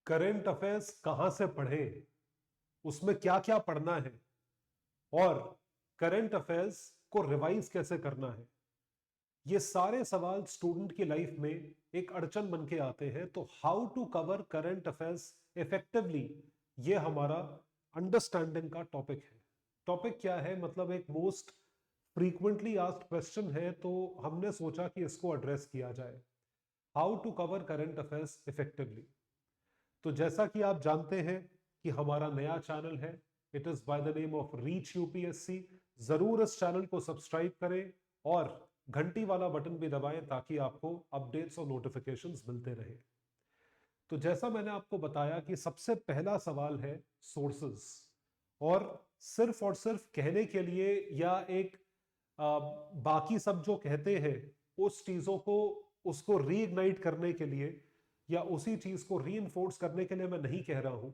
Current affairs कहां से पढ़ें, उसमें क्या क्या पढ़ना है और करंट अफेयर्स को रिवाइज कैसे करना है, ये सारे सवाल स्टूडेंट की लाइफ में एक अड़चन बन के आते हैं। तो how to cover current affairs effectively, ये हमारा अंडरस्टैंडिंग का टॉपिक है। टॉपिक क्या है, मतलब एक मोस्ट फ्रीक्वेंटली आस्क्ड क्वेश्चन है, तो हमने सोचा कि इसको एड्रेस किया जाए। How to cover current affairs effectively. तो जैसा कि आप जानते हैं कि हमारा नया चैनल है, it is by the name of reach UPSC. जरूर इस चैनल को सब्सक्राइब करें और घंटी वाला बटन भी दबाएं ताकि आपको अपडेट्स और नोटिफिकेशंस मिलते रहे। तो जैसा मैंने आपको बताया कि सबसे पहला सवाल है सोर्सेस, और सिर्फ कहने के लिए या एक बाकी सब जो कहते हैं उस चीजों को, उसको रीइग्नाइट करने के लिए या उसी चीज को रीइंफोर्स करने के लिए मैं नहीं कह रहा हूं,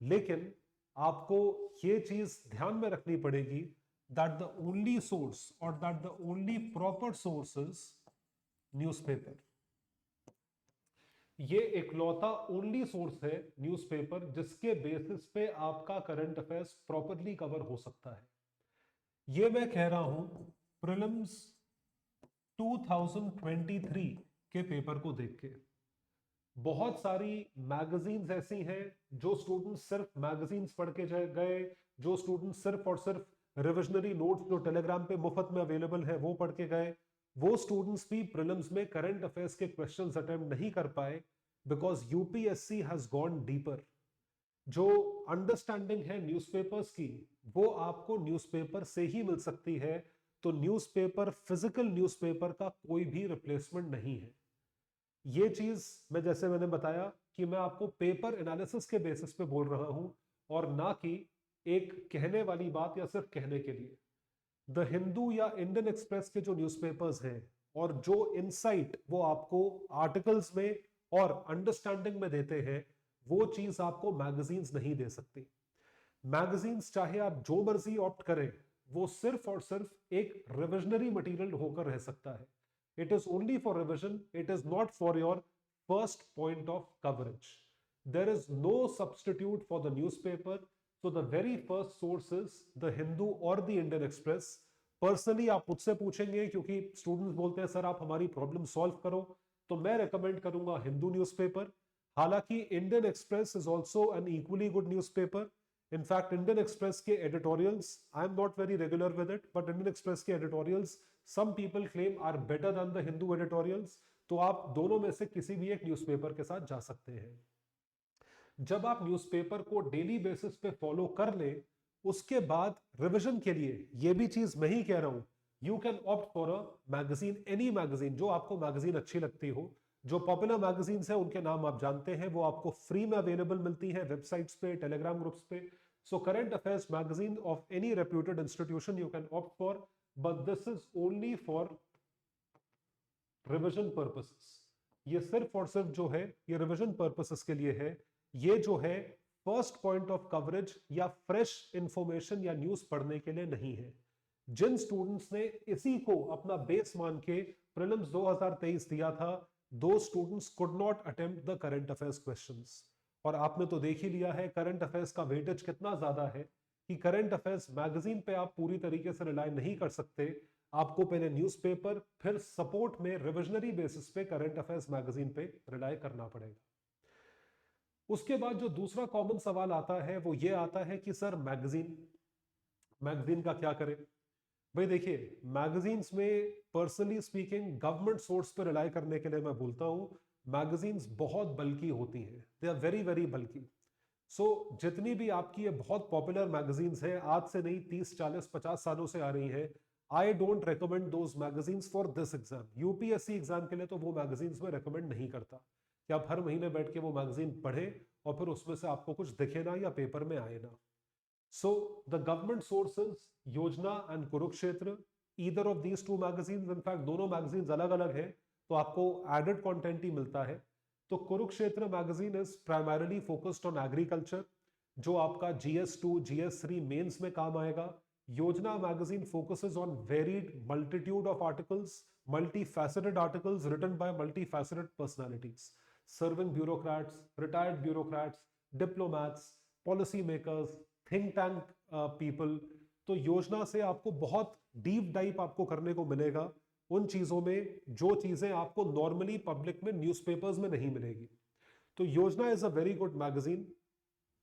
लेकिन आपको ये चीज ध्यान में रखनी पड़ेगी दैट द ओनली सोर्स और that the only proper source is newspaper. ये इकलौता ओनली सोर्स है न्यूज़पेपर जिसके बेसिस पे आपका करंट अफेयर्स प्रॉपरली कवर हो सकता है। ये मैं कह रहा हूं प्रीलिम्स 2023 के पेपर को देख के। बहुत सारी मैगजीन्स ऐसी हैं जो स्टूडेंट सिर्फ मैगजीन्स पढ़ के गए, जो स्टूडेंट सिर्फ और सिर्फ रिविजनरी नोट्स जो टेलीग्राम पे मुफ्त में अवेलेबल है वो पढ़ के गए, वो स्टूडेंट्स भी प्रीलिम्स में करंट अफेयर्स के क्वेश्चंस अटेम्प्ट नहीं कर पाए, because UPSC has gone deeper. जो अंडरस्टैंडिंग है न्यूज़पेपर्स की, वो आपको न्यूज़पेपर से ही मिल सकती है। तो न्यूज़पेपर, फिजिकल न्यूज़पेपर का कोई भी रिप्लेसमेंट नहीं है। ये चीज मैं, जैसे मैंने बताया कि मैं आपको पेपर एनालिसिस के बेसिस पे बोल रहा हूं और ना कि एक कहने वाली बात या सिर्फ कहने के लिए। द हिंदू या इंडियन एक्सप्रेस के जो न्यूज़पेपर्स हैं और जो इनसाइट वो आपको आर्टिकल्स में और अंडरस्टैंडिंग में देते हैं, वो चीज आपको मैगजीन्स नहीं दे सकती। मैगजीन्स चाहे आप जो मर्जी ऑप्ट करें, वो सिर्फ और सिर्फ एक रिविजनरी मटेरियल होकर रह सकता है। It is only for revision, it is not for your first point of coverage. There is no substitute for the newspaper. so the very first source is the Hindu और the Indian Express। Personally आप मुझसे पूछेंगे, क्योंकि students बोलते हैं sir आप हमारी problem solve करो, तो मैं रेकमेंड करूंगा हिंदू न्यूज़पेपर। हालांकि Indian Express is also an equally good newspaper. In fact Indian Express के editorials, I am not very regular with it, but Indian Express के editorials some people claim are better than the Hindu editorials. तो आप दोनों में से किसी भी एक न्यूज़पेपर के साथ जा सकते हैं। जब आप न्यूज़पेपर को डेली बेसिस पे फॉलो कर ले, उसके बाद रिवीजन के लिए, ये भी चीज मैं ही कह रहा हूं, you can opt for a magazine, any magazine जो आपको मैगजीन अच्छी लगती हो। जो पॉपुलर मैगजीन्स है उनके नाम आप जानते हैं, वो आपको फ्री में अवेलेबल मिलती है वेबसाइट्स पे, टेलीग्राम ग्रुप्स पे। So current affairs magazine of any reputed institution you can opt for, but this is only for revision purposes. ये सिर्फ और सिर्फ जो है ये रिवीजन पर्पसेस के लिए है। ये जो है फर्स्ट पॉइंट ऑफ कवरेज या फ्रेश इंफॉर्मेशन या न्यूज पढ़ने के लिए नहीं है। जिन स्टूडेंट्स ने इसी को अपना बेस मान के प्रीलिम्स 2023 दिया था, दो students could not attempt the current affairs questions. और आपने तो देख ही लिया है करंट अफेयर्स का वेटेज कितना ज्यादा है, कि करंट अफेयर्स मैगजीन पे आप पूरी तरीके से रिलाय नहीं कर सकते। आपको पहले न्यूज़पेपर, फिर सपोर्ट में रिविजनरी बेसिस पे करंट अफेयर्स मैगजीन पे रिलाय करना पड़ेगा। उसके बाद जो दूसरा कॉमन सवाल आता है वो ये आता है कि सर मैगजीन, मैगजीन का क्या करें। भाई देखिए, मैगजीन्स में पर्सनली स्पीकिंग गवर्नमेंट सोर्स पर रिलाय करने के लिए मैं बोलता हूं, मैगजीन्स बहुत बल्कि होती हैं, दे आर वेरी वेरी बल्कि। सो जितनी भी आपकी ये बहुत पॉपुलर मैगजीन्स हैं, आज से नहीं 30 40 50 सालों से आ रही हैं, I don't recommend those magazines for this exam. UPSC exam के लिए तो वो मैगजीन्स में रेकमेंड नहीं करता कि आप हर महीने बैठ के वो मैगजीन पढ़ें और फिर उसमें से आपको कुछ दिखे ना या पेपर में आए ना। सो द गवर्नमेंट सोर्सेज योजना and Kurukshetra, either of these two magazines, in fact दोनों मैगजीन्स अलग अलग हैं तो आपको एडेड कंटेंट ही मिलता है। तो Kurukshetra magazine is primarily focused on agriculture, जो आपका GS2 GS3 मेंस में काम आएगा। Yojana magazine focuses on varied multitude of articles, multi faceted articles written by multi faceted personalities. Serving bureaucrats, retired bureaucrats, diplomats, policy makers, think tank people. तो योजना से आपको बहुत deep dive आपको करने को मिलेगा उन चीजों में जो चीजें आपको नॉर्मली पब्लिक में न्यूज़पेपर्स में नहीं मिलेगी। तो Yojana is a very good magazine.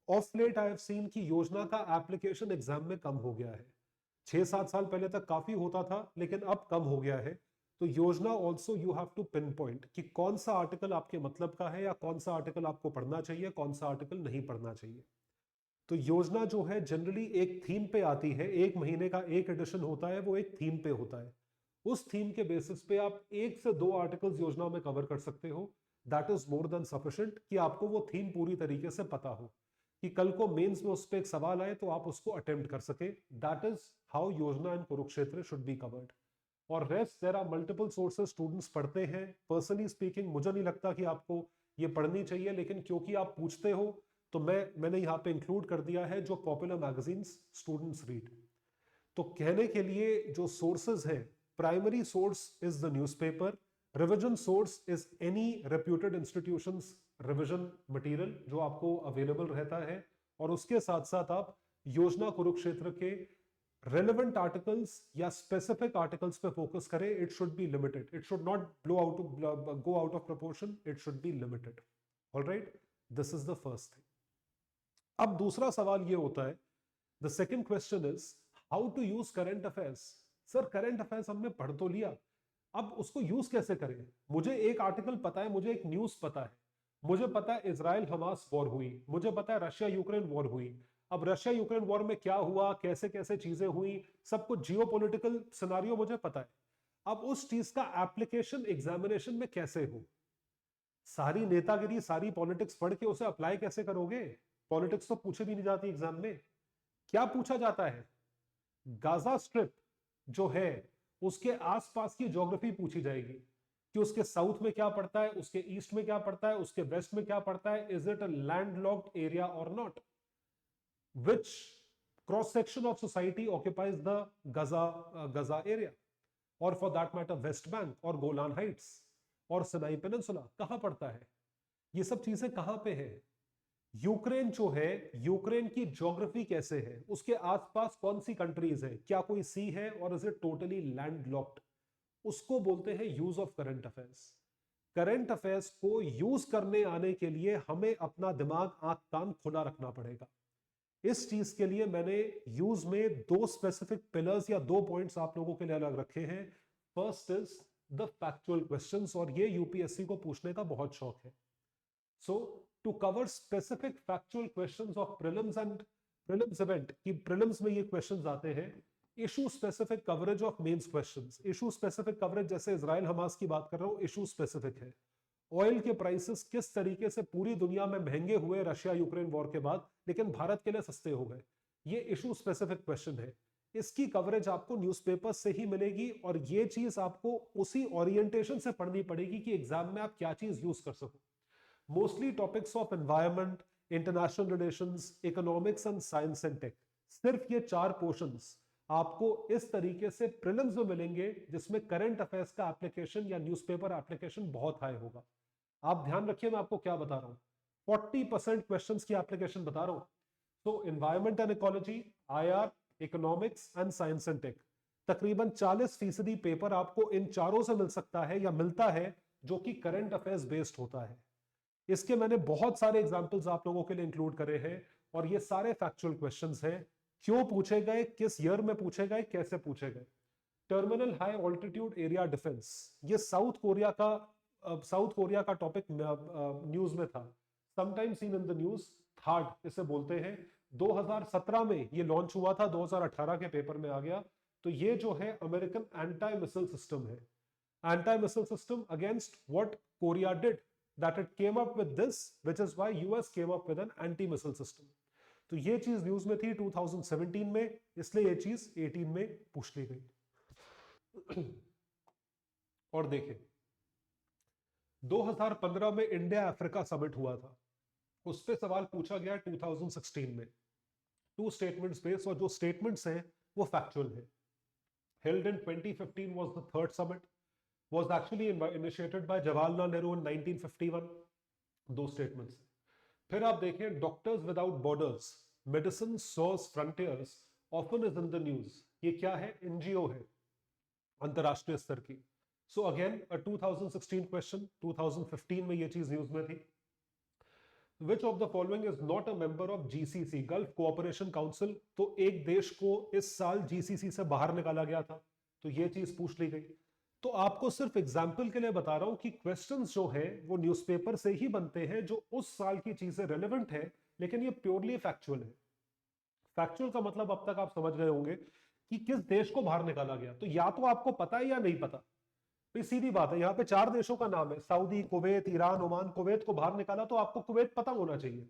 Of late I have seen कि योजना का एप्लीकेशन एग्जाम में कम हो गया है। 6-7 साल पहले तक काफी होता था, लेकिन अब कम हो गया है। तो Yojana also you have to pin point कि कौन सा आर्टिकल आपके मतलब का है, या कौन सा आर्टिकल आपको पढ़ना चाहिए, कौन सा आर्टिकल नहीं पढ़ना चाहिए। तो योजना जो है जनरली एक थीम पे आती है, एक महीने का एक एडिशन होता है, वो एक थीम पे होता है। उस थीम के बेसिस पे आप 1 से 2 आर्टिकल्स योजना में कवर कर सकते हो। That is more than sufficient कि आपको वो थीम पूरी तरीके से पता हो, कि कल को मेंस में उस पर एक सवाल आए तो आप उसको अटेम्प्ट कर सके। That is how Yojana and Kurukshetra should be covered. और rest there are multiple sources students पढ़ते हैं। पर्सनली स्पीकिंग मुझे नहीं लगता कि आपको ये पढ़नी चाहिए, लेकिन क्योंकि आप पूछते हो तो मैंने यहाँ पे इंक्लूड कर दिया है जो पॉपुलर मैगजीन्स स्टूडेंट्स रीड। तो कहने के लिए जो सोर्सेज हैं, primary source is the newspaper, revision source is any reputed institutions revision material जो आपको अवेलेबल रहता है। और उसके साथ साथ आप योजना कुरुक्षेत्र के रेलेवेंट आर्टिकल्स या स्पेसिफिक आर्टिकल्स पे फोकस करें। It should be limited, it should not go out of proportion, it should be limited. Alright, this is the first thing. अब दूसरा सवाल ये होता है, the second question is how to use current affairs. Sir current affairs हमने पढ़ तो लिया, अब उसको यूज कैसे करें। मुझे एक आर्टिकल पता है, मुझे एक न्यूज पता है, मुझे पता है इजराइल हमास वॉर हुई, मुझे पता है रशिया यूक्रेन वॉर हुई। अब रशिया यूक्रेन वॉर में क्या हुआ, कैसे कैसे चीजें हुई, सब कुछ जियोपॉलिटिकल सिनारियो मुझे पता है। अब उस चीज का एप्लीकेशन एग्जामिनेशन में कैसे हो। सारी नेतागिरी, सारी पॉलिटिक्स पढ़ के उसे अप्लाई कैसे करोगे। पॉलिटिक्स तो पूछे भी नहीं जाती एग्जाम में। क्या पूछा जाता है, गाजा स्ट्रिप जो है उसके आसपास की ज्योग्राफी पूछी जाएगी, कि उसके साउथ में क्या पड़ता है, उसके ईस्ट में क्या पड़ता है, उसके वेस्ट में क्या पड़ता है, is it a landlocked area or not, which cross section of society occupies the Gaza area, और for that matter West Bank और गोलान हाइट्स और सिनाई पेनिनसुला कहां पड़ता है। ये सब चीजें कहां पे है। यूक्रेन जो है, यूक्रेन की ज्योग्राफी कैसे है, उसके आसपास कौन सी कंट्रीज है, क्या कोई सी है और इज इट टोटली लैंडलॉक्ड। उसको बोलते हैं use of current affairs. Current affairs को यूज करने आने के लिए हमें अपना दिमाग, आंख कान खुला रखना पड़ेगा। इस चीज के लिए मैंने यूज में 2 स्पेसिफिक पिलर्स या 2 पॉइंट्स आप लोगों के लिए अलग रखे हैं। First is the factual questions, और ये यूपीएससी को पूछने का बहुत शौक है। So to cover specific factual questions of prelims and prelims event, कि prelims में ये questions आते हैं, issue specific coverage of mains questions, issue specific coverage जैसे इजराइल हमास की बात कर रहा हूं, issue specific है। ऑयल के प्राइसेस किस तरीके से पूरी दुनिया में महंगे हुए रशिया यूक्रेन वॉर के बाद, लेकिन भारत के लिए सस्ते हो गए, ये इशू स्पेसिफिक क्वेश्चन है। इसकी कवरेज आपको न्यूज़पेपर से ही मिलेगी, और ये चीज आपको उसी ओरिएंटेशन से पढ़नी पड़ेगी कि एग्जाम में आप क्या चीज यूज कर सको। Mostly topics of environment, international relations, economics and science and tech, सिर्फ ये 4 पोर्शंस आपको इस तरीके से प्रीलिम्स में मिलेंगे, जिसमें करंट अफेयर्स का एप्लीकेशन या न्यूज़पेपर एप्लीकेशन बहुत हाई होगा। आप ध्यान रखिए मैं आपको क्या बता रहा हूं, 40% क्वेश्चंस की एप्लीकेशन बता रहा हूं। तो environment and ecology, IR, economics and science and tech, तकरीबन 40% पेपर आपको इन चारों से मिल सकता है या मिलता है, जो कि करंट अफेयर्स बेस्ड होता है। इसके मैंने बहुत सारे एग्जांपल्स आप लोगों के लिए इंक्लूड करे हैं, और ये सारे फैक्चुअल क्वेश्चंस हैं। क्यों पूछे गए, किस ईयर में पूछे गए, कैसे पूछे गए। Terminal high altitude area defence, ये साउथ कोरिया का टॉपिक न्यूज में था, sometime seen in the news, third इसे बोलते हैं। 2017 में ये लॉन्च हुआ था, 2018 के पेपर में आ गया। तो ये जो है अमेरिकन एंटी मिसाइल सिस्टम है, anti missile system against what Korea did, that it came up with this, which is why US came up with an anti-missile system। तो ये चीज न्यूज में थी 2017 में, इसलिए ये चीज 18 में पूछ ली गई। और देखें 2015 में इंडिया अफ्रीका समिट हुआ था, उस पे सवाल पूछा गया 2016 में, 2 स्टेटमेंट्स बेस्ड, और जो स्टेटमेंट्स हैं वो फैक्चुअल है। Held in 2015 was the third summit, was actually initiated by Jawaharlal Nehru in 1951. दो स्टेटमेंट्स। फिर आप देखें doctors without borders, medicine source frontiers often is in the news. ये क्या है? एनजीओ है अंतरराष्ट्रीय स्तर की। सो अगेन अ 2016 क्वेश्चन, 2015 में ये चीज न्यूज में थी। विच of the following is not a member of GCC, gulf cooperation council. तो एक देश को इस साल जीसीसी से बाहर निकाला गया था, तो ये चीज पूछ ली गई। तो आपको सिर्फ एग्जाम्पल के लिए बता रहा हूं कि क्वेश्चंस जो है वो न्यूज़पेपर से ही बनते हैं, जो उस साल की चीजें रेलेवेंट है, लेकिन ये प्योरली फैक्चुअल है। फैक्चुअल का मतलब अब तक आप समझ गए होंगे कि किस देश को बाहर निकाला गया। तो या तो आपको पता है या नहीं पता, तो सीधी बात है। यहां पे 4 देशों का नाम है, Saudi, Kuwait, Iran, Oman. Kuwait को बाहर निकाला तो आपको कुवैत पता होना चाहिए।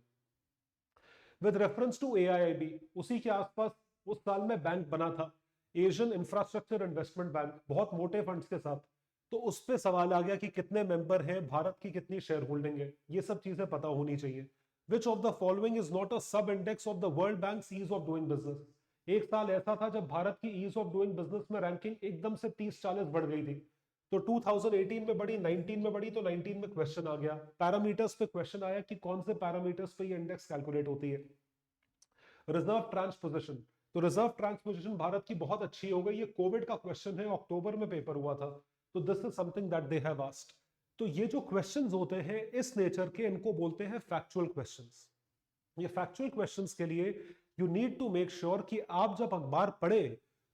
विद रेफरेंस टू एआईआईबी, उसी के आसपास उस साल में बैंक बना था, एशियन इंफ्रास्ट्रक्चर इन्वेस्टमेंट बैंक, बहुत मोटे फंड्स के साथ। तो उस पे सवाल आ गया कि कितने मेंबर हैं, भारत की कितनी शेयर होल्डिंग है, ये सब चीजें पता होनी चाहिए। Which of the following is not a sub index of the World Bank ease of doing business. एक साल ऐसा था जब भारत की ईज ऑफ डूइंग बिजनेस में रैंकिंग एकदम से 30-40 बढ़ गई थी। तो 2018 में बढ़ी, 19 में बढ़ी, तो 19 में क्वेश्चन आ गया, पैरामीटर्स पे क्वेश्चन आया कि कौन से पैरामीटर्स पे ये इंडेक्स कैलकुलेट होती है। रिजर्व ट्रांसपोजिशन, तो रिजर्व ट्रांसपोजिशन भारत की बहुत अच्छी हो गई। ये कोविड का क्वेश्चन है, अक्टूबर में पेपर हुआ था। तो this is something that they have asked. तो ये जो क्वेश्चंस होते हैं इस नेचर के, इनको बोलते हैं फैक्चुअल क्वेश्चंस। ये फैक्चुअल क्वेश्चंस के लिए you need to make sure कि आप जब अखबार पढ़े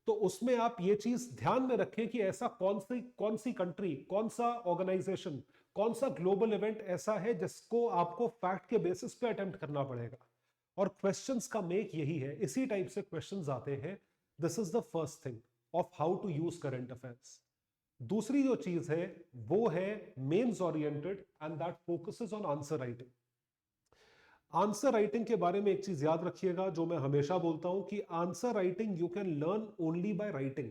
तो उसमें आप ये चीज ध्यान में रखें कि ऐसा कौन सी कंट्री, कौन सा ऑर्गेनाइजेशन, कौन सा ग्लोबल इवेंट ऐसा है जिसको आपको फैक्ट के बेसिस पे अटेम्प्ट करना पड़ेगा। और क्वेश्चंस का मेक यही है, इसी टाइप से क्वेश्चंस आते हैं। This is the first thing of how to use current affairs. दूसरी जो चीज है वो है mains oriented, and that focuses on answer writing. Answer writing के बारे में एक चीज याद रखिएगा जो मैं हमेशा बोलता हूं कि answer writing you can learn only by writing.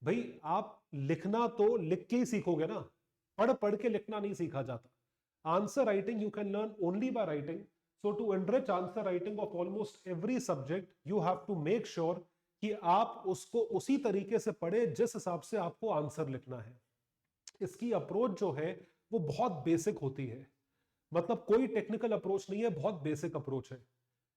भाई आप लिखना तो लिख के ही सीखोगे ना, पढ़ पढ़ के लिखना नहीं सीखा जाता। Answer writing you can learn only by writing. So to enrich answer writing of almost every subject you have to make sure कि आप उसको उसी तरीके से पढ़े जिस हिसाब से आपको आंसर लिखना है। इसकी अप्रोच जो है वो बहुत बेसिक होती है, मतलब कोई टेक्निकल अप्रोच नहीं है, बहुत बेसिक अप्रोच है।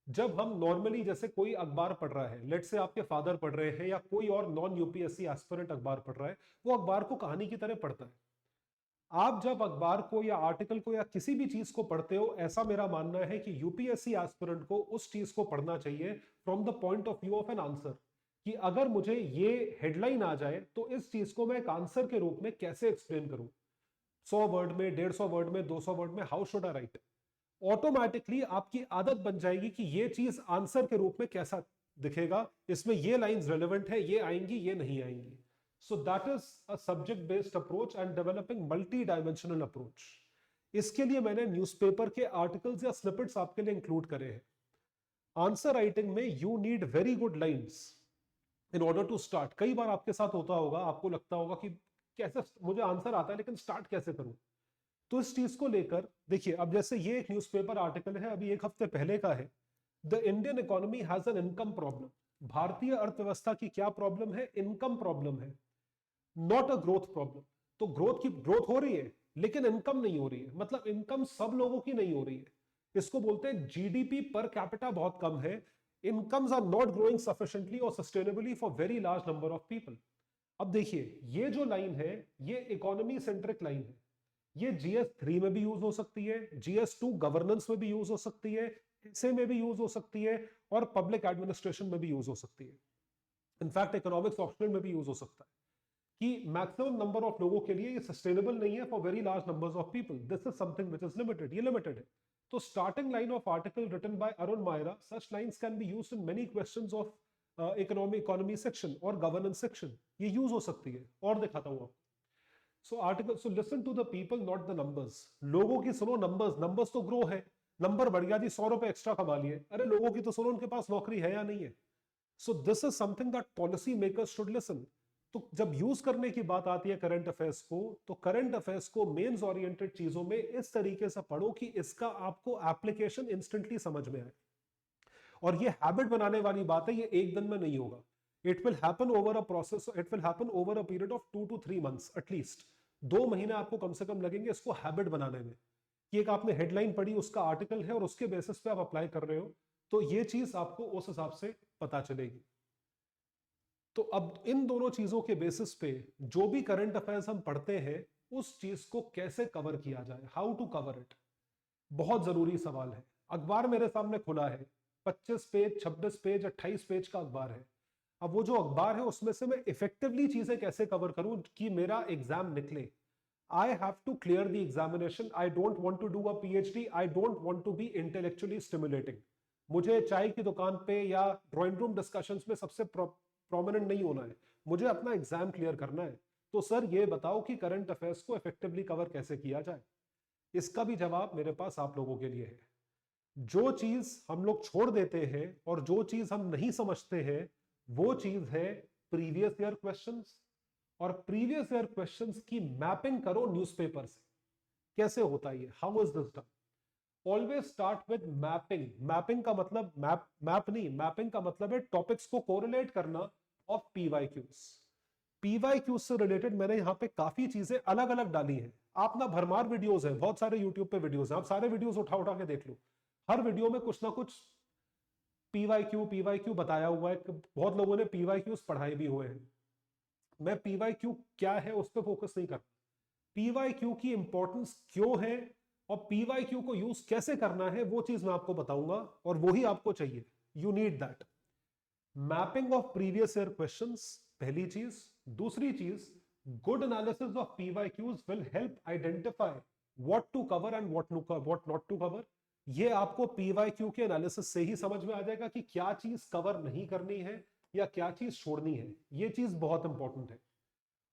जब हम नॉर्मली जैसे कोई अखबार पढ़ रहा है, लेट से आपके फादर पढ़ रहे हैं या कोई और नॉन यूपीएससी एस्पिरेंट अखबार पढ़ रहा है, वो अखबार को कहानी की तरह पढ़ता है। आप जब अखबार को या आर्टिकल को या किसी भी चीज को पढ़ते हो, ऐसा मेरा मानना है कि यूपीएससी एस्पिरेंट को उस चीज को पढ़ना चाहिए from the point of view of an answer, कि अगर मुझे ये हेडलाइन आ जाए तो इस चीज को मैं एक आंसर के रूप में कैसे एक्सप्लेन करूं। 100 वर्ड में, 150 वर्ड में, 200 वर्ड में, how should I right. Automatically आपकी आदत बन जाएगी कि ये चीज आंसर के रूप में कैसा दिखेगा, इसमें ये लाइंस रेलेवेंट है, ये आएंगी, ये नहीं आएंगी। So that is a subject based approach and developing multi dimensional approach. इसके लिए मैंने न्यूज़पेपर के आर्टिकल्स या स्निपेट्स आपके लिए इंक्लूड करे हैं। आंसर राइटिंग में you need very good lines in order to start. कई बार आपके साथ होता होगा, आपको लगता होगा कि कैसे मुझे आंसर आता है लेकिन स्टार्ट कैसे करूं। तो इस चीज को लेकर देखिए, अब जैसे ये एक न्यूज़पेपर आर्टिकल है, अभी 1 हफ्ते पहले का है। The Indian economy has an income problem. भारतीय अर्थव्यवस्था की क्या प्रॉब्लम है? इनकम प्रॉब्लम है, नॉट अ ग्रोथ प्रॉब्लम। तो ग्रोथ हो रही है लेकिन इनकम नहीं हो रही है, मतलब इनकम सब लोगों की नहीं हो रही है। इसको बोलते हैं जीडीपी पर कैपिटा बहुत कम है। Incomes are not growing sufficiently और sustainably for very large number of people. अब देखिए, ये जो लाइन है ये इकोनॉमी सेंट्रिक लाइन है। ये GS3 में भी यूज हो सकती है, GS2 गवर्नेंस में भी यूज हो सकती है, एसए में भी यूज हो सकती है, और पब्लिक एडमिनिस्ट्रेशन में भी यूज हो सकती है। इनफैक्ट इकोनॉमिक्स ऑप्शनल में भी यूज हो सकता है कि मैक्सिमम नंबर ऑफ लोगों के लिए ये सस्टेनेबल नहीं है for very large numbers of people. This is something which is limited, ये लिमिटेड है। तो starting line of article written by Arun Maira, such lines can be used in many questions of economy section और governance section, ये use हो सकती है। और दिखाता हूं आपको। So article, so listen to the people not the numbers. लोगों की सुनो, नंबर्स, नंबर्स तो ग्रो है, नंबर बढ़ गया जी, 100 रुपए एक्स्ट्रा कमा लिए, अरे लोगों की तो सुनो, उनके पास नौकरी है या नहीं है। So this is something that policy makers should listen. तो जब यूज करने की बात आती है करंट अफेयर्स को, तो करंट अफेयर्स को मेंस ओरिएंटेड चीजों में इस तरीके से पढ़ो कि इसका आपको एप्लीकेशन इंस्टेंटली समझ में आए। और ये हैबिट बनाने वाली बात है, ये एक दिन में नहीं होगा। It will happen over a process, it will happen over a period of 2 to 3 months at least. 2 महीने आपको कम से कम लगेंगे इसको हैबिट बनाने में, कि एक आपने हेडलाइन पढ़ी, उसका आर्टिकल है और उसके बेसिस पे आप अप्लाई कर रहे हो, तो ये चीज आपको उस हिसाब से पता चलेगी। तो अब इन दोनों चीजों के बेसिस पे जो भी करंट अफेयर्स हम पढ़ते हैं, उस चीज को कैसे कवर किया जाए, हाउ टू कवर इट, बहुत जरूरी सवाल है। अखबार मेरे सामने खुला है, 25 पेज, 26 पेज, 28 पेज का अखबार है। अब वो जो अखबार है उसमें से मैं इफेक्टिवली चीजें कैसे कवर करूं कि मेरा एग्जाम निकले। I have to clear the examination, I don't want to do a PhD, I don't want to be intellectually stimulating. मुझे चाय की दुकान पे या ड्राइंग रूम डिस्कशंस में सबसे प्रोमिनेंट नहीं होना है, मुझे अपना एग्जाम क्लियर करना है। तो सर ये बताओ कि करंट अफेयर्स को इफेक्टिवली कवर कैसे किया जाए। इसका भी जवाब मेरे पास आप लोगों के लिए है। जो चीज हम लोग छोड़ देते हैं और जो चीज हम नहीं समझते हैं, वो चीज है प्रीवियस ईयर क्वेश्चंस। और प्रीवियस ईयर क्वेश्चंस की मैपिंग करो न्यूज़पेपर से। कैसे होता है ये, how is this done? Always start with mapping. Mapping का मतलब मैप नहीं, मैपिंग का मतलब है टॉपिक्स को कोरिलेट करना ऑफ पीवाईक्यूज। पीवाईक्यूज से रिलेटेड मैंने यहाँ पे काफी चीजें अलग अलग डाली हैं। आप ना भरमार वीडियोस हैं, बहुत सारे यूट्यूब पे वीडियोस हैं, आप सारे वीडियोस उठा उठा के देख लो। हर वीडियो में कुछ ना कुछ पीवाईक्यू बताया हुआ है। बहुत लोगों ने पीवाईक्यूज पढ़ाए भी हुए हैं। मैं पीवाईक्यू क्या है उस पर फोकस नहीं करता, पीवाईक्यू की इंपॉर्टेंस क्यों है और पीवाईक्यू को यूज कैसे करना है वो चीज मैं आपको बताऊंगा, और वो ही आपको चाहिए। You need that mapping of previous year questions, पहली चीज। दूसरी चीज, good analysis of PYQs will help identify what to cover and what not to cover. ये आपको पीवाईक्यू के एनालिसिस से ही समझ में आ जाएगा कि क्या चीज कवर नहीं करनी है या क्या चीज छोड़नी है। ये चीज बहुत इंपॉर्टेंट है।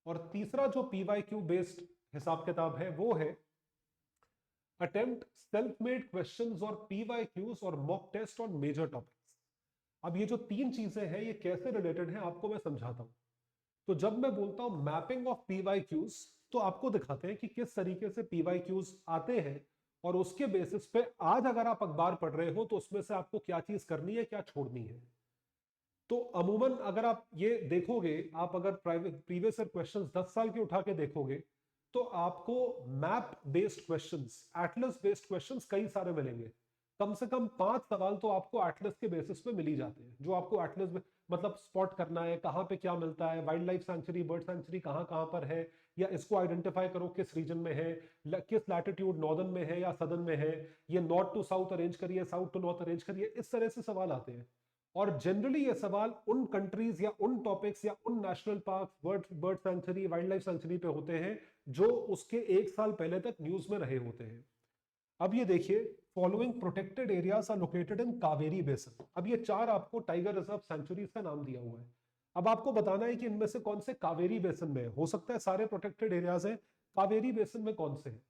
और तीसरा जो पीवाईक्यू बेस्ड हिसाब किताब है वो है अटेम्प्ट सेल्फ मेड क्वेश्चंस और पीवाईक्यूज और mock test on major topics. अब ये जो तीन चीजें हैं ये कैसे रिलेटेड है आपको मैं समझाता हूं। तो जब मैं बोलता हूं मैपिंग ऑफ पीवाईक्यूज, तो आपको दिखाते हैं कि किस तरीके से पीवाईक्यूज आते हैं और उसके बेसिस पे आज अगर आप अखबार पढ़ रहे हो तो उसमें से आपको क्या चीज करनी है, क्या छोड़नी है। तो अमूमन अगर आप ये देखोगे, आप अगर प्रीवियस ईयर क्वेश्चंस 10 साल के उठा के देखोगे, तो आपको map based questions, Atlas based questions कई सारे मिलेंगे। कम से कम 5 सवाल तो आपको एटलस के बेसिस पे मिल ही जाते हैं, जो आपको एटलस में मतलब स्पॉट करना है कहां पे क्या मिलता है, wild life sanctuary, bird sanctuary कहां कहां पर है, या इसको आइडेंटिफाई करो किस रीजन में है, किस लैटिट्यूड, नॉर्दर्न में है या सदर्न में है, ये नॉर्थ टू साउथ अरेंज करिए, साउथ टू नॉर्थ अरेंज करिए। इस तरह से सवाल आते हैं। और जनरली ये सवाल उन कंट्रीज या उन टॉपिक्स या उन national park, bird sanctuary, wild life sanctuary पे होते हैं जो उसके 1 साल पहले तक न्यूज में रहे होते हैं। अब ये देखिए, following protected areas are located in Cauvery basin. अब ये 4 आपको टाइगर रिजर्व सेंचुरीज का नाम दिया हुआ है। अब आपको बताना है कि इनमें से कौन से कावेरी बेसिन में है। हो सकता है सारे प्रोटेक्टेड एरियाज हैं, कावेरी बेसिन में कौन से हैं।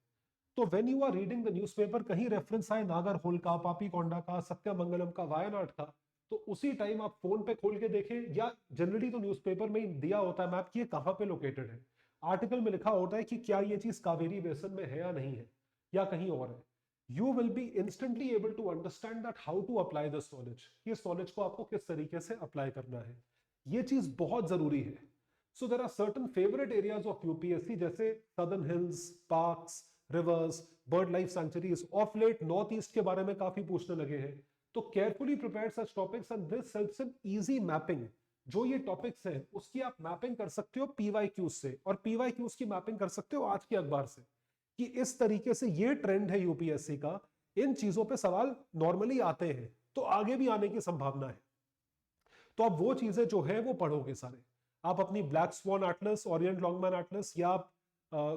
तो when you are reading the newspaper, कहीं रेफरेंस आए नागरहोल का, पापीकोंडा का, सत्यमंगलम का, वायनाड का, तो उसी टाइम आप फोन पे खोल के देखें, या जनरली तो न्यूज़पेपर में ही दिया होता है मैप कि ये कहां पे लोकेटेड है। आर्टिकल में लिखा होता है कि क्या ये चीज कावेरी बेसिन में है या नहीं है, या कहीं और है। You will be instantly able to understand that how to apply this knowledge. इस नॉलेज को आपको किस तरीके से अप्लाई करना है, ये चीज बहुत जरूरी है। So there are certain favourite areas of UPSC, जैसे southern hills, parks, rivers, bird life sanctuaries. Of late North East के बारे में काफी पूछने लगे हैं। तो carefully prepare such topics and this helps in easy mapping. जो ये टॉपिक्स हैं उसकी आप मैपिंग कर सकते हो पीवाईक्यूज से, और पीवाईक्यूज की मैपिंग कर सकते हो आज के अखबार से, कि इस तरीके से ये ट्रेंड है यूपीएससी का, इन चीजों पे सवाल नॉर्मली आते हैं, तो आगे भी आने की संभावना है। तो आप वो चीजें जो है वो पढ़ोगे सारे। आप अपनी black sworn Atlas, Orient Longman Atlas या आप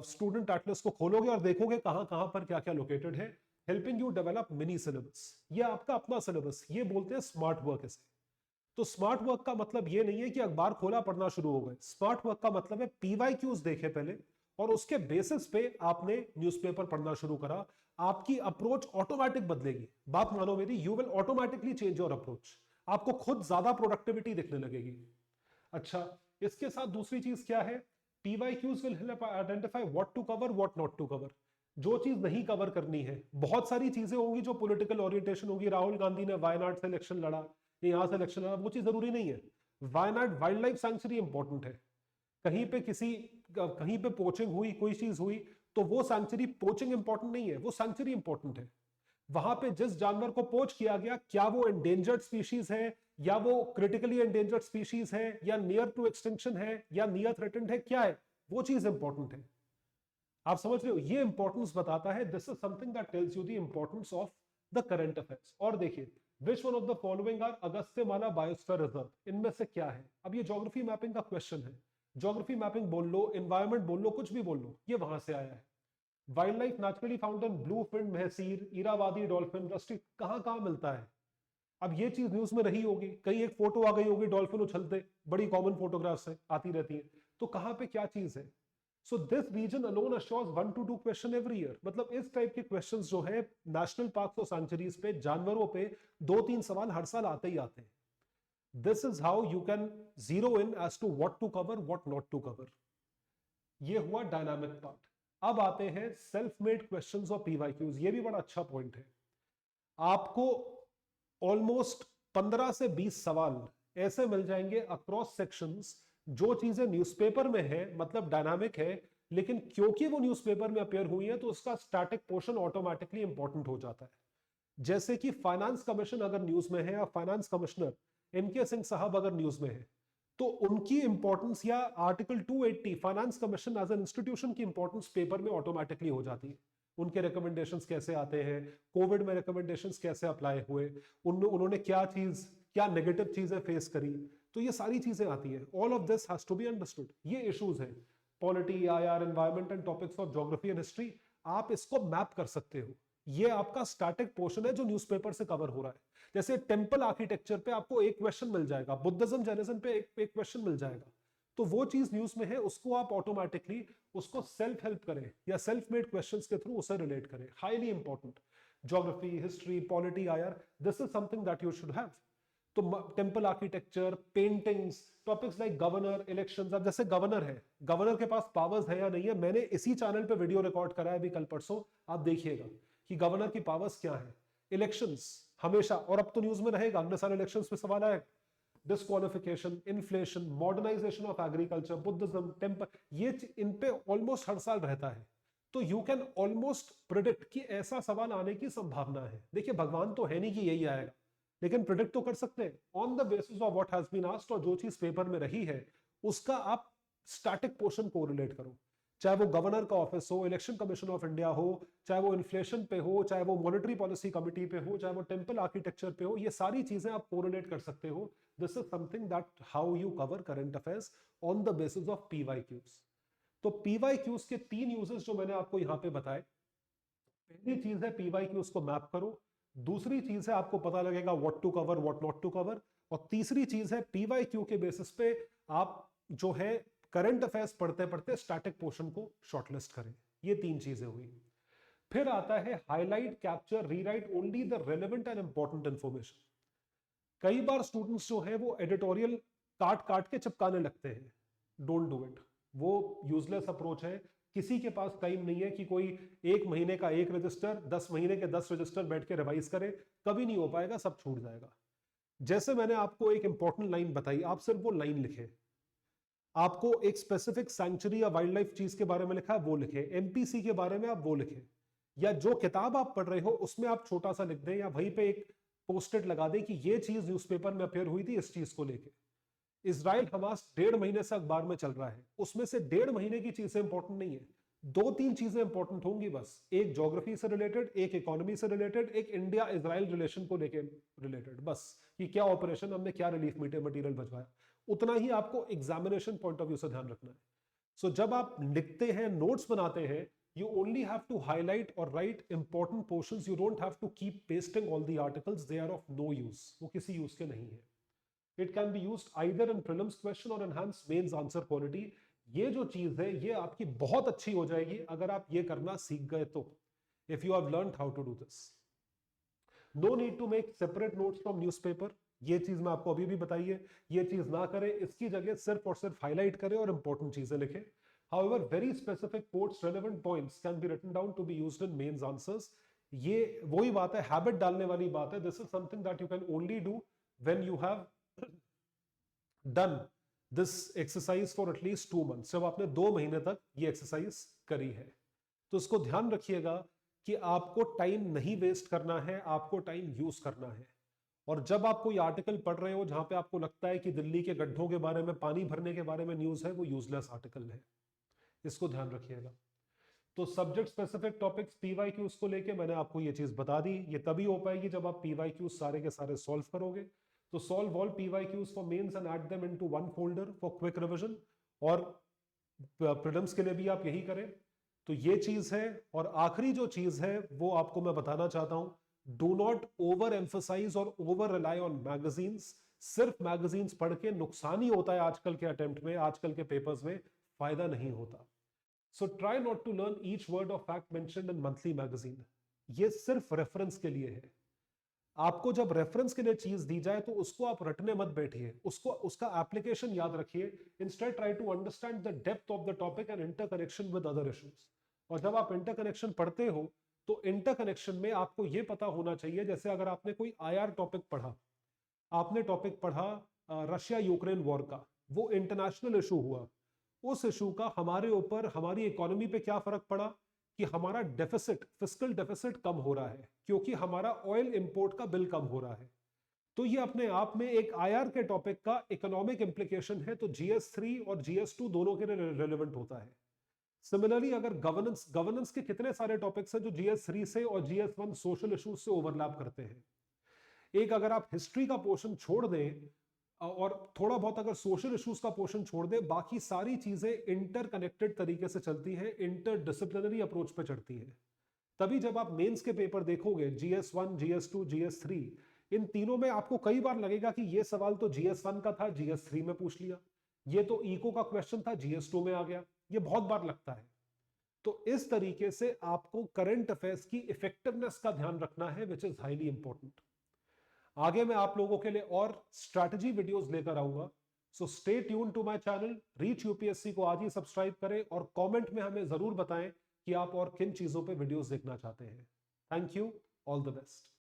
स्टूडेंट एटलस को खोलोगे और देखोगे कहां कहां पर क्या क्या लोकेटेड है। Helping you develop mini syllabus, ये आपका अपना सिलेबस, ये बोलते हैं स्मार्ट वर्क इसे। तो स्मार्ट वर्क का मतलब ये नहीं है कि अखबार खोला पढ़ना शुरू हो गए। स्मार्ट वर्क का मतलब है पीवाईक्यूज देखे पहले, और उसके बेसिस पे आपने न्यूज़पेपर पढ़ना शुरू करा। आपकी अप्रोच ऑटोमेटिक बदलेगी, बात मानो मेरी, you will automatically change your approach. आपको खुद ज्यादा प्रोडक्टिविटी दिखने लगेगी। अच्छा, इसके साथ दूसरी चीज क्या है, PYQs will help identify what to cover, what not to cover. जो चीज नहीं कवर करनी है, बहुत सारी चीजें होंगी जो पॉलिटिकल ओरिएंटेशन होगी। राहुल गांधी ने वायनाड से इलेक्शन लड़ा, यहां से इलेक्शन लड़ा, वो चीज जरूरी नहीं है। Wayanad wild life sanctuary important है, कहीं पे पोचिंग हुई, कोई चीज हुई, तो वो सैंक्चुरी पोचिंग इंपॉर्टेंट नहीं है, वो सैंक्चुरी इंपॉर्टेंट है। वहां पे जिस जानवर को पोच किया गया, क्या वो एंडेंजर्ड स्पीशीज है या वो क्रिटिकली एंडेंजर्ड स्पीशीज है या नियर टू एक्सटिंक्शन है या नियर थ्रेटेंड है, क्या है, वो चीज इंपॉर्टेंट है। आप समझ रहे हो, ये इंपॉर्टेंस बताता है। This is something that tells you the importance of the current affairs. और देखिए, which one of the following are Agasthyamala biosphere reserve, इनमें से क्या है। अब ये ज्योग्राफी मैपिंग का क्वेश्चन है, ज्योग्राफी मैपिंग बोल लो, एनवायरमेंट बोल लो, कुछ भी बोल लो, ये वहां से आया है। Wild life naturally found in blue fin mahseer, Irrawaddy dolphin, rusty, कहां कहां मिलता है। अब ये चीज न्यूज में रही होगी, कहीं एक फोटो आ गई होगी डॉल्फिन उछलते, बड़ी कॉमन फोटोग्राफ्स है, आती रहती है, तो कहां पे क्या चीज है। So this region alone assures 1 to 2 question every year. मतलब इस टाइप के क्वेश्चंस जो है नेशनल पार्क्स और सैंक्चुरीज पे जानवरों पे 2-3 सवाल हर साल आते ही आते हैं। This is how you can zero in as to what to cover, what not to cover. ये हुआ डायनामिक पार्ट। अब आते हैं सेल्फ मेड क्वेश्चंस और पीवाईक्यूज। ये भी बड़ा अच्छा पॉइंट है। आपको ऑलमोस्ट 15 से 20 सवाल ऐसे मिल जाएंगे अक्रॉस सेक्शंस, जो चीजें न्यूज़पेपर में है, मतलब डायनामिक है, लेकिन क्योंकि वो न्यूज़पेपर में अपेयर हुई है तो उसका स्टैटिक पोर्शन ऑटोमेटिकली इंपॉर्टेंट हो जाता है। जैसे कि फाइनेंस कमीशन अगर न्यूज में है, या फाइनेंस कमिश्नर एमके सिंह साहब अगर न्यूज में है, तो उनकी इंपॉर्टेंस, या article 280 finance commission as an institution की इंपॉर्टेंस पेपर में ऑटोमेटिकली हो जाती है। उनके रिकमेंडेशंस कैसे आते हैं, कोविड में रिकमेंडेशंस कैसे अप्लाई हुए, उन्होंने क्या नेगेटिव चीजें फेस करी, तो ये सारी चीजें आती हैं। All of this has to be understood. ये इश्यूज हैं, polity, IR, environment and topics of geography and history, आप इसको मैप कर सकते हो। ये आपका स्टैटिक पोर्शन है जो न्यूज़पेपर से कवर हो रहा है। जैसे टेंपल आर्किटेक्चर पे आपको एक क्वेश्चन मिल जाएगा, बुद्धिज्म जैनिज्म पे एक क्वेश्चन मिल जाएगा, तो वो चीज न्यूज में है, उसको आप ऑटोमेटिकली उसको सेल्फ हेल्प करें या सेल्फ मेड क्वेश्चंस के थ्रू उसे रिलेट करें। Highly important, geography, history, polity, IR, this is something that you should have. तो temple architecture, paintings, topics like governor, elections. अब जैसे गवर्नर है, गवर्नर के पास पावर्स है या नहीं है, मैंने इसी चैनल पे वीडियो रिकॉर्ड करा है अभी कल परसों, आप देखिएगा कि गवर्नर की पावर्स क्या है। इलेक्शंस हमेशा, और अब तो न्यूज में रहेगा, अगले साल इलेक्शंस पे सवाल आएगा। Disqualification, inflation, modernization of agriculture, Buddhism, temple, ये इन पे ऑलमोस्ट हर साल रहता है। तो यू कैन ऑलमोस्ट प्रिडिक्ट कि ऐसा सवाल आने की संभावना है। देखिए, भगवान तो है नहीं कि यही आएगा, लेकिन प्रिडिक्ट तो कर सकते हैं on the basis of what has been asked, और जो चीज पेपर में रही है उसका आप स्टैटिक पोर्शन को रिलेट करो। चाहे वो गवर्नर का ऑफिस हो, इलेक्शन कमीशन ऑफ इंडिया हो, चाहे वो इन्फ्लेशन पे हो, चाहे वो मॉनेटरी पॉलिसी कमिटी पे हो, चाहे वो टेंपल आर्किटेक्चर पे हो, ये सारी चीजें आप कोरिलेट कर सकते हो। This is something that how you cover current affairs on the basis of PYQs. तो पीवाईक्यूज के 3 यूजेस जो मैंने आपको यहां पे बताए। पहली चीज है पीवाईक्यूज को मैप करो, दूसरी चीज है आपको पता लगेगा what to cover, what not to cover, और तीसरी चीज है पीवाईक्यू के बेसिस पे आप जो है करंट अफेयर्स पढ़ते पढ़ते स्टैटिक पोर्शन को शॉर्टलिस्ट करें। ये 3 चीजें हुई। फिर आता है highlight, capture, rewrite only the relevant and important information. कई बार स्टूडेंट्स जो है वो एडिटोरियल काट काट के चिपकाने लगते हैं, डोंट डू इट। वो यूजलेस अप्रोच है। किसी के पास टाइम नहीं है कि कोई 1 महीने का 1 रजिस्टर, 10 महीने के 10 रजिस्टर बैठ के रिवाइज करे, कभी नहीं हो पाएगा, सब छूट जाएगा। जैसे मैंने आपको एक इंपॉर्टेंट लाइन बताई, आप सिर्फ वो लाइन लिखे। आपको एक स्पेसिफिक सैंक्चुरी या वाइल्ड लाइफ चीज के बारे में लिखा है, वो लिखे। एमपीसी के बारे में आप वो लिखे, या जो किताब आप पढ़ रहे हो उसमें आप छोटा सा लिख दें, या वहीं पे एक पोस्टेड लगा दें कि ये चीज न्यूज़पेपर में अपेयर हुई थी इस चीज को लेके। इजराइल हमास 1.5 महीने से अखबार में चल रहा है, उसमें से 1.5 महीने की चीजें इंपॉर्टेंट नहीं है, 2-3 चीजें इंपॉर्टेंट होंगी बस। एक ज्योग्राफी से रिलेटेड, एक इकोनॉमी से रिलेटेड, एक इंडिया इजराइल रिलेशन को लेके रिलेटेड, बस कि क्या ऑपरेशन हमने, क्या रिलीफ मटेरियल भिजवाया, उतना ही आपको एग्जामिनेशन पॉइंट ऑफ व्यू से ध्यान रखना है। सो जब आप लिखते हैं, नोट्स बनाते हैं, you only have to highlight or write important portions. You don't have to keep pasting all the articles, they are of no use. वो किसी यूज के नहीं है। It can be used either in prelims question or enhanced mains answer quality. ये जो चीज है ये आपकी बहुत अच्छी हो जाएगी अगर आप ये करना सीख गए तो, if you have learned how to do this. No need to make separate notes from newspaper. ये चीज मैं आपको अभी भी बताई है, ये चीज ना करें, इसकी जगह सिर्फ और सिर्फ हाईलाइट करें और इंपॉर्टेंट चीजें लिखें। However, very specific quotes, relevant points can be written down to be used in mains answers. ये वही बात है, हैबिट डालने वाली बात है। This is something that you can only do when you have done this exercise for at least 2 months. जब आपने 2 महीने तक ये एक्सरसाइज करी है। तो इसको ध्यान रखिएगा कि आपको टाइम नहीं वेस्ट करना है, आपको टाइम यूज करना है। और जब आप कोई आर्टिकल पढ़ रहे हो जहां पे आपको लगता है कि दिल्ली के गड्ढों के बारे में, पानी भरने के बारे में न्यूज है, वो यूजलेस आर्टिकल है, इसको ध्यान रखिएगा। तो सब्जेक्ट स्पेसिफिक टॉपिक्स पीवाईक्यूज को लेके मैंने आपको ये चीज बता दी। ये तभी हो पाएगी जब आप पीवाईक्यूज सारे के सारे सॉल्व करोगे। तो solve all PYQs for mains and add them into one folder for quick revision, और प्रीलिम्स के लिए भी आप यही करें। तो ये चीज है। और आखिरी जो चीज है वो आपको मैं बताना चाहता हूं, डू नॉट ओवर एम्फसाइज और ओवर रिलाई ऑन मैगजीन्स। सिर्फ मैगजीन्स पढ़ के नुकसान ही होता है आजकल के अटेम्प्ट में, आजकल के पेपर्स में फायदा नहीं होता। So try not to learn each word of fact mentioned in monthly magazine. ये सिर्फ रेफरेंस के लिए है। आपको जब रेफरेंस के लिए चीज दी जाए तो उसको आप रटने मत बैठिए, उसको उसका एप्लीकेशन याद रखिए। Instead try to understand the depth of the topic and interconnection with other issues. और जब आप इंटरकनेक्शन पढ़ते हो तो इंटरकनेक्शन में आपको यह पता होना चाहिए, जैसे अगर आपने कोई आईआर टॉपिक पढ़ा, आपने टॉपिक पढ़ा रशिया यूक्रेन वॉर का, वो इंटरनेशनल इशू हुआ, उस इशू का हमारे ऊपर, हमारी इकोनॉमी पे क्या फर्क पड़ा कि हमारा डेफिसिट, फिस्कल डेफिसिट कम हो रहा है क्योंकि हमारा ऑयल इंपोर्ट का बिल कम हो रहा है। तो ये अपने आप में एक आईआर के टॉपिक का इकोनॉमिक इंप्लीकेशन है, तो जीएस3 और जीएस2 दोनों के लिए रेलेवेंट होता है। सिमिलरली अगर गवर्नेंस, गवर्नेंस के कितने सारे टॉपिक्स हैं जो जीएस3 से और जीएस1 सोशल इश्यूज से ओवरलैप करते हैं। एक अगर आप हिस्ट्री का पोर्शन छोड़ दें और थोड़ा बहुत अगर सोशल इश्यूज का पोर्शन छोड़ दे, बाकी सारी चीजें इंटरकनेक्टेड तरीके से चलती हैं, इंटरडिसिप्लिनरी अप्रोच पे चढ़ती हैं। तभी जब आप मेंस के पेपर देखोगे, जीएस1, जीएस2, जीएस3, इन तीनों में आपको कई बार लगेगा कि ये सवाल तो जीएस1 का था, जीएस3 में पूछ लिया, ये तो इको का क्वेश्चन था, जीएस2 में आ गया। ये बहुत बार लगता है। तो इस तरीके से आपको करंट अफेयर्स की इफेक्टिवनेस का ध्यान रखना है, विच इज हाईली इंपॉर्टेंट। आगे मैं आप लोगों के लिए और स्ट्रैटेजी वीडियोस लेकर आऊंगा। So stay tune to my channel, reach UPSC को आज ही सब्सक्राइब करें और कमेंट में हमें जरूर बताएं कि आप और किन चीजों पे वीडियोस देखना चाहते हैं। Thank you, all the best.